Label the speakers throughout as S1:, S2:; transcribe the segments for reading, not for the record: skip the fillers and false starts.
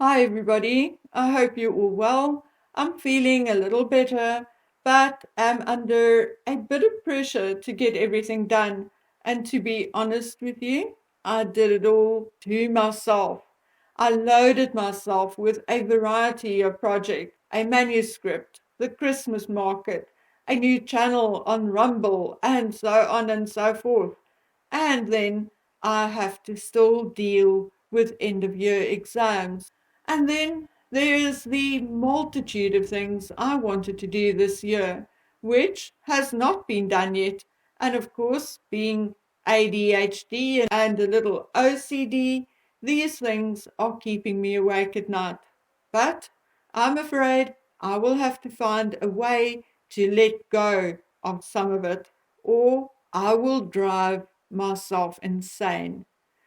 S1: Hi, everybody. I hope you're all well. I'm feeling a little better, but am under a bit of pressure to get everything done. And to be honest with you, I did it all to myself. I loaded myself with a variety of projects, a manuscript, the Christmas market, a new channel on Rumble, and so on and so forth. And then I have to still deal with end of year exams. And then there's the multitude of things I wanted to do this year, which has not been done yet. And of course, being ADHD and a little OCD, these things are keeping me awake at night. But I'm afraid I will have to find a way to let go of some of it, or I will drive myself insane.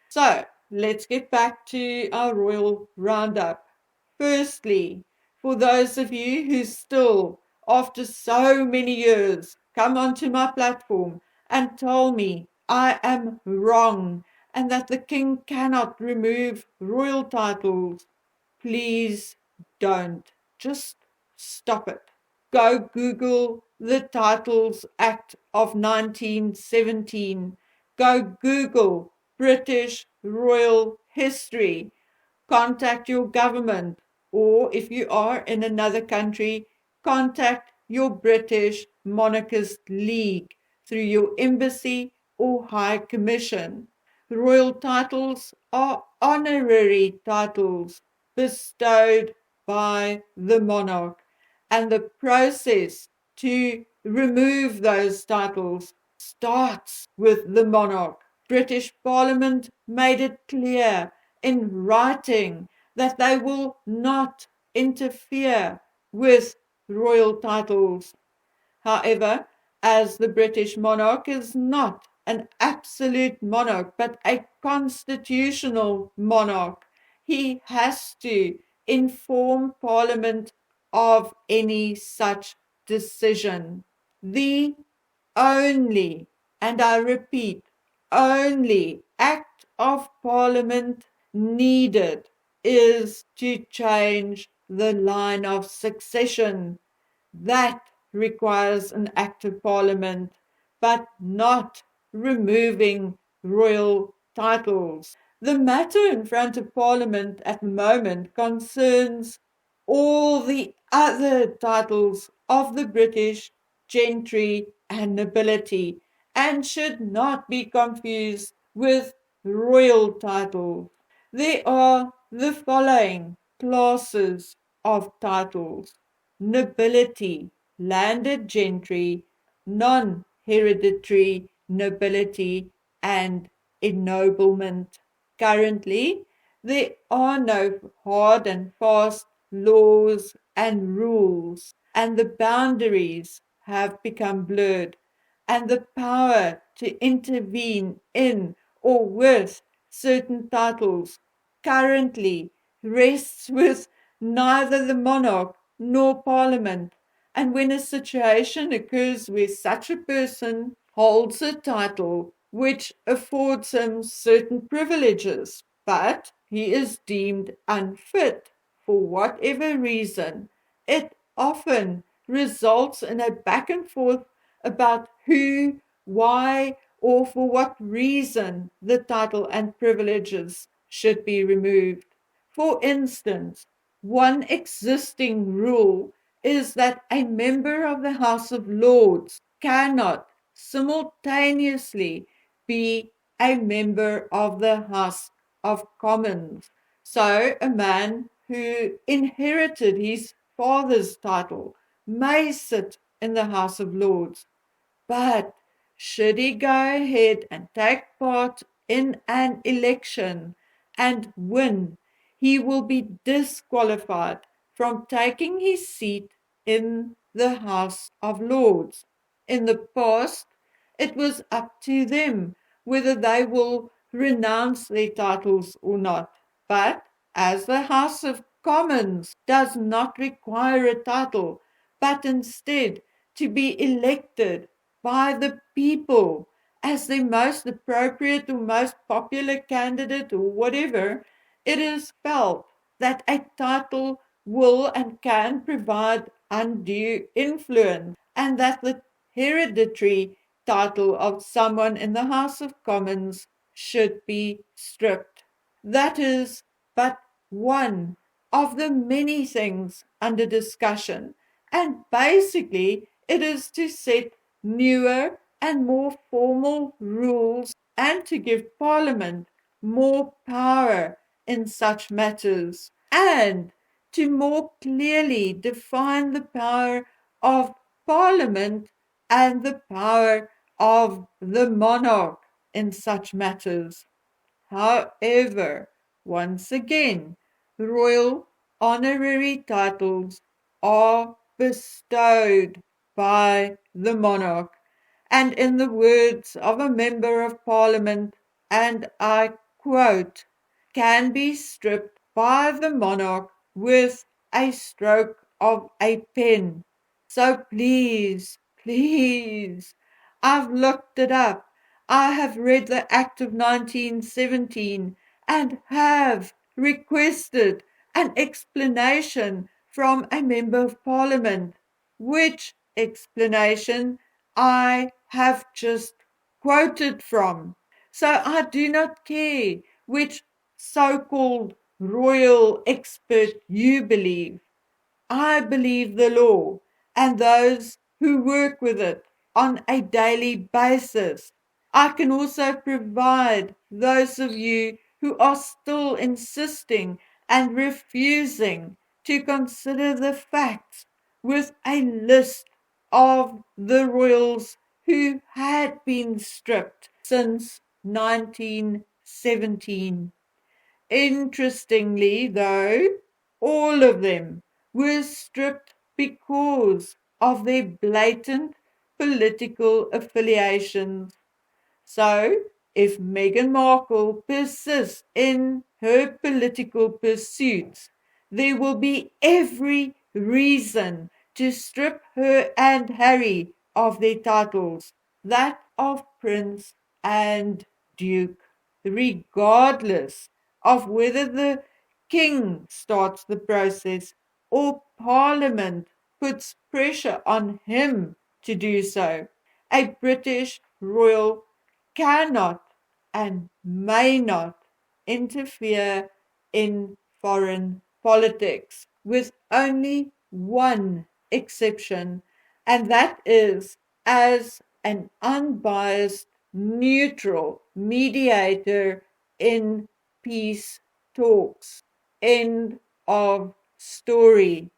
S1: So let's get back to our royal roundup. Firstly, for those of you who still, after so many years, come onto my platform and tell me I am wrong and that the king cannot remove royal titles, please don't. Just stop it. Go Google the Titles Act of 1917. Go Google British royal history. Contact your government, or if you are in another country, contact your British Monarchist League through your embassy or High Commission. Royal titles are honorary titles bestowed by the monarch, and the process to remove those titles starts with the monarch. British Parliament made it clear in writing that they will not interfere with royal titles. However, as the British monarch is not an absolute monarch but a constitutional monarch, he has to inform Parliament of any such decision. The only, and I repeat, only act of Parliament needed is to change the line of succession. That requires an act of Parliament, but not removing royal titles. The matter in front of Parliament at the moment concerns all the other titles of the British gentry and nobility and should not be confused with royal titles. There are the following classes of titles: nobility, landed gentry, non-hereditary nobility, and ennoblement. Currently, there are no hard and fast laws and rules, and the boundaries have become blurred, and the power to intervene in or with certain titles currently rests with neither the monarch nor Parliament. And when a situation occurs where such a person holds a title which affords him certain privileges, but he is deemed unfit for whatever reason, it often results in a back and forth about who, why, or for what reason the title and privileges should be removed. For instance, one existing rule is that a member of the House of Lords cannot simultaneously be a member of the House of Commons. So a man who inherited his father's title may sit in the House of Lords, but should he go ahead and take part in an election and win, he will be disqualified from taking his seat in the House of Lords. In the past, it was up to them whether they will renounce their titles or not. But as the House of Commons does not require a title, but instead to be elected by the people as the most appropriate or most popular candidate or whatever, it is felt that a title will and can provide undue influence, and that the hereditary title of someone in the House of Commons should be stripped. That is but one of the many things under discussion, and basically it is to set newer and more formal rules and to give Parliament more power in such matters, and to more clearly define the power of Parliament and the power of the monarch in such matters. However, once again, royal honorary titles are bestowed by the monarch, and in the words of a member of Parliament, and I quote, can be stripped by the monarch with a stroke of a pen. So please, please, I've looked it up. I have read the Act of 1917 and have requested an explanation from a member of Parliament, which explanation I have just quoted from. So I do not care which so-called royal expert you believe. I believe the law and those who work with it on a daily basis. I can also provide those of you who are still insisting and refusing to consider the facts with a list of the royals who had been stripped since 1917. Interestingly, though, all of them were stripped because of their blatant political affiliations. So, if Meghan Markle persists in her political pursuits, there will be every reason to strip her and Harry of their titles, that of Prince and Duke, regardless of whether the King starts the process or Parliament puts pressure on him to do so. A British royal cannot and may not interfere in foreign politics, with only one exception, and that is as an unbiased, neutral mediator in peace talks. End of story.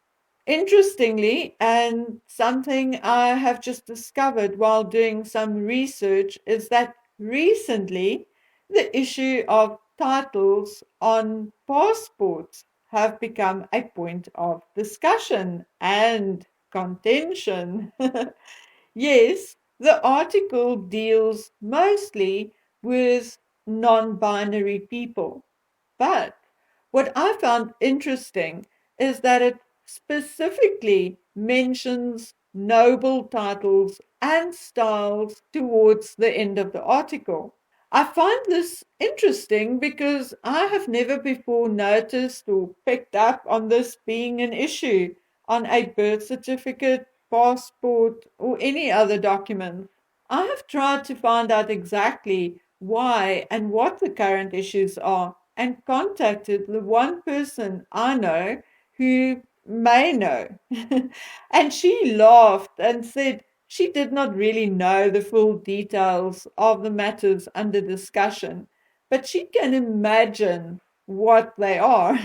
S1: Interestingly, and something I have just discovered while doing some research, is that recently the issue of titles on passports have become a point of discussion and contention. Yes, the article deals mostly with non-binary people, but what I found interesting is that it specifically mentions noble titles and styles towards the end of the article. I find this interesting because I have never before noticed or picked up on this being an issue on a birth certificate, passport, or any other document. I have tried to find out exactly why and what the current issues are, and contacted the one person I know who may know. And she laughed and said she did not really know the full details of the matters under discussion, but she can imagine what they are.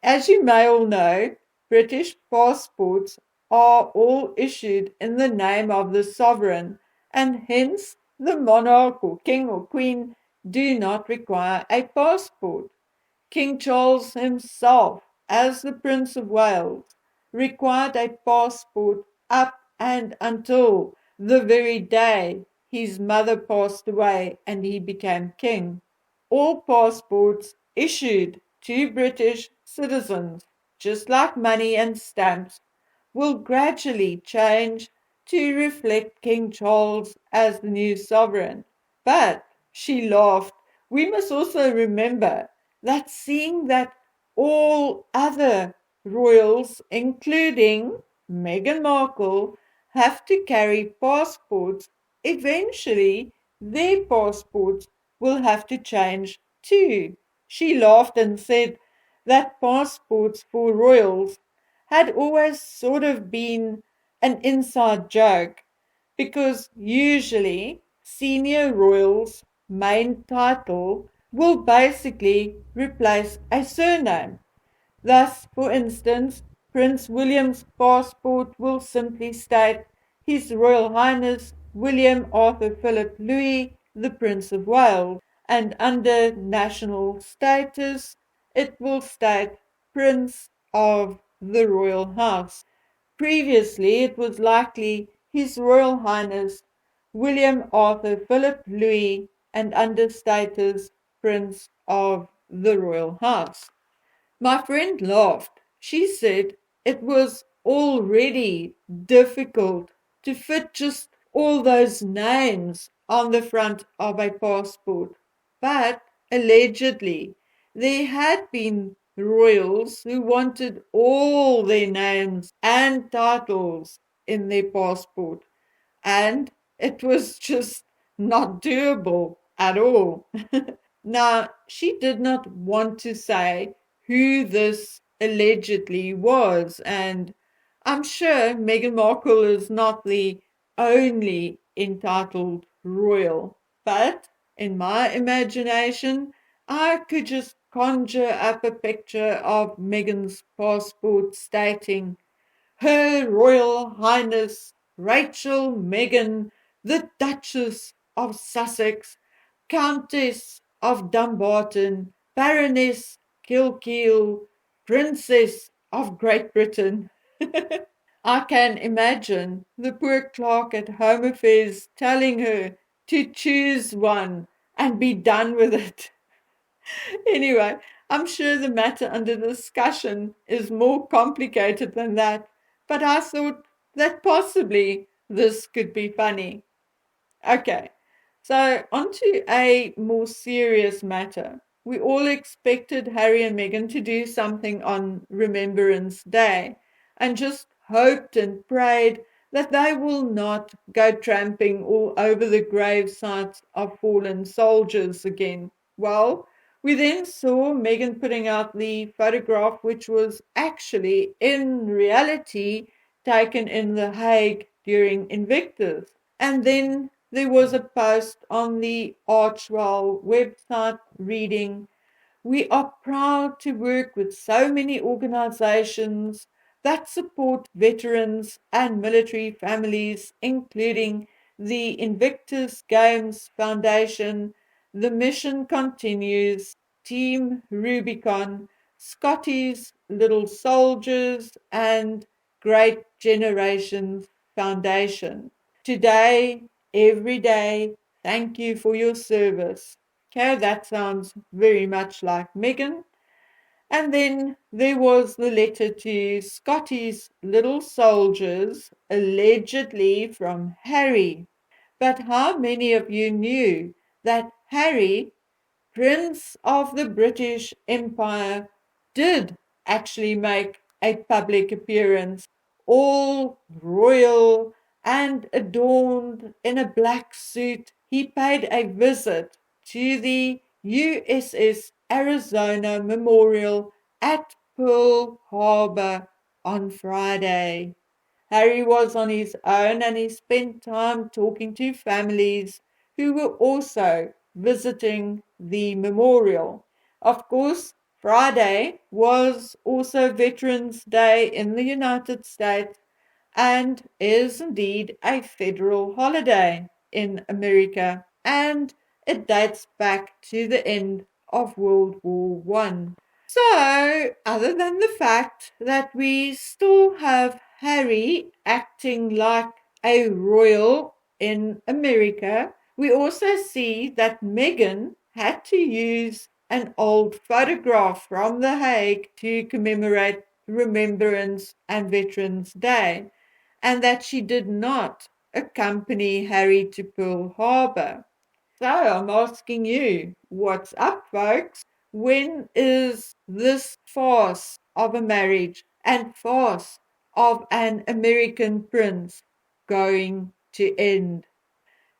S1: As you may all know, British passports are all issued in the name of the sovereign, and hence the monarch or king or queen do not require a passport. King Charles himself, as the Prince of Wales, required a passport up and until the very day his mother passed away and he became king. All passports issued to British citizens, just like money and stamps, will gradually change to reflect King Charles as the new sovereign. But, she laughed, we must also remember that seeing that all other royals, including Meghan Markle, have to carry passports, eventually their passports will have to change too. She laughed and said that passports for royals had always sort of been an inside joke because usually senior royals' main title will basically replace a surname. Thus, for instance, Prince William's passport will simply state His Royal Highness William Arthur Philip Louis, the Prince of Wales, and under national status, it will state Prince of the Royal House. Previously, it was likely His Royal Highness William Arthur Philip Louis, and under status Prince of the Royal House. My friend laughed. She said it was already difficult to fit just all those names on the front of a passport. But allegedly, there had been royals who wanted all their names and titles in their passport, and it was just not doable at all. Now, she did not want to say who this allegedly was, and I'm sure Meghan Markle is not the only entitled royal, but in my imagination, I could just conjure up a picture of Meghan's passport stating Her Royal Highness Rachel Meghan, the Duchess of Sussex, Countess of Dumbarton, Baroness Kilkeel, Princess of Great Britain. I can imagine the poor clerk at Home Affairs telling her to choose one and be done with it. Anyway, I'm sure the matter under discussion is more complicated than that, but I thought that possibly this could be funny. Okay, so on to a more serious matter. We all expected Harry and Meghan to do something on Remembrance Day and just hoped and prayed that they will not go tramping all over the grave sites of fallen soldiers again. Well, we then saw Meghan putting out the photograph, which was actually, in reality, taken in The Hague during Invictus. And then there was a post on the Archwell website reading, We are proud to work with so many organizations that support veterans and military families, including the Invictus Games Foundation, the Mission Continues, Team Rubicon, Scotty's Little Soldiers, and Great Generations Foundation. Today, every day, thank you for your service. Okay, that sounds very much like Meghan. And then there was the letter to Scotty's Little Soldiers, allegedly from Harry. But how many of you knew that Harry, Prince of the British Empire, did actually make a public appearance, all royal and adorned in a black suit? He paid a visit to the USS Arizona Memorial at Pearl Harbor on Friday. Harry was on his own and he spent time talking to families who were also visiting the memorial. Of course, Friday was also Veterans Day in the United States and is indeed a federal holiday in America, and it dates back to the end of World War One. So, other than the fact that we still have Harry acting like a royal in America, we also see that Meghan had to use an old photograph from The Hague to commemorate Remembrance and Veterans Day, and that she did not accompany Harry to Pearl Harbor. So I'm asking you, what's up, folks? when is this farce of a marriage and farce of an American prince going to end?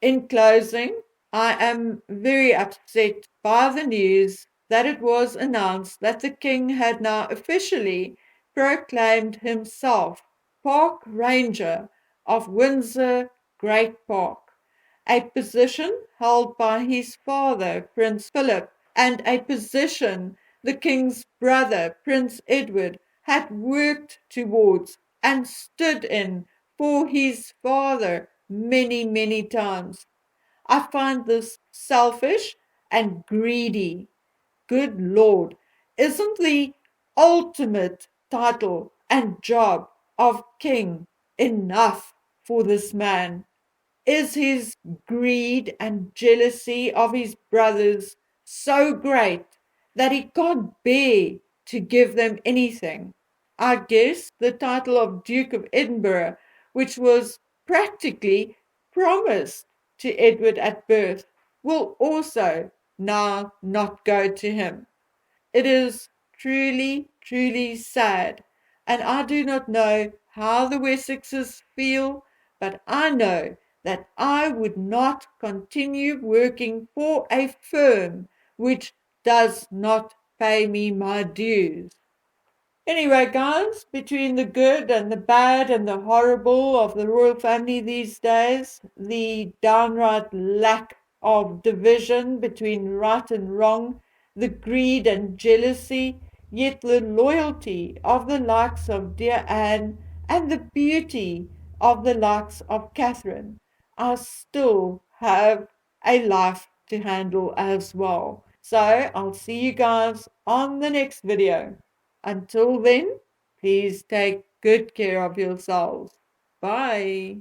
S1: In closing, I am very upset by the news that it was announced that the King had now officially proclaimed himself Park Ranger of Windsor Great Park, a position held by his father, Prince Philip, and a position the King's brother, Prince Edward, had worked towards and stood in for his father many, many times. I find this selfish and greedy. Good Lord, isn't the ultimate title and job of king enough for this man? Is his greed and jealousy of his brothers so great that he can't bear to give them anything? I guess the title of Duke of Edinburgh, which was practically promised to Edward at birth, will also now not go to him. It is truly, truly sad, and I do not know how the Wessexes feel, but I know that I would not continue working for a firm which does not pay me my dues. Anyway, guys, between the good and the bad and the horrible of the royal family these days, the downright lack of division between right and wrong, the greed and jealousy, yet the loyalty of the likes of dear Anne and the beauty of the likes of Catherine, I still have a life to handle as well. So I'll see you guys on the next video. Until then, please take good care of yourselves. Bye.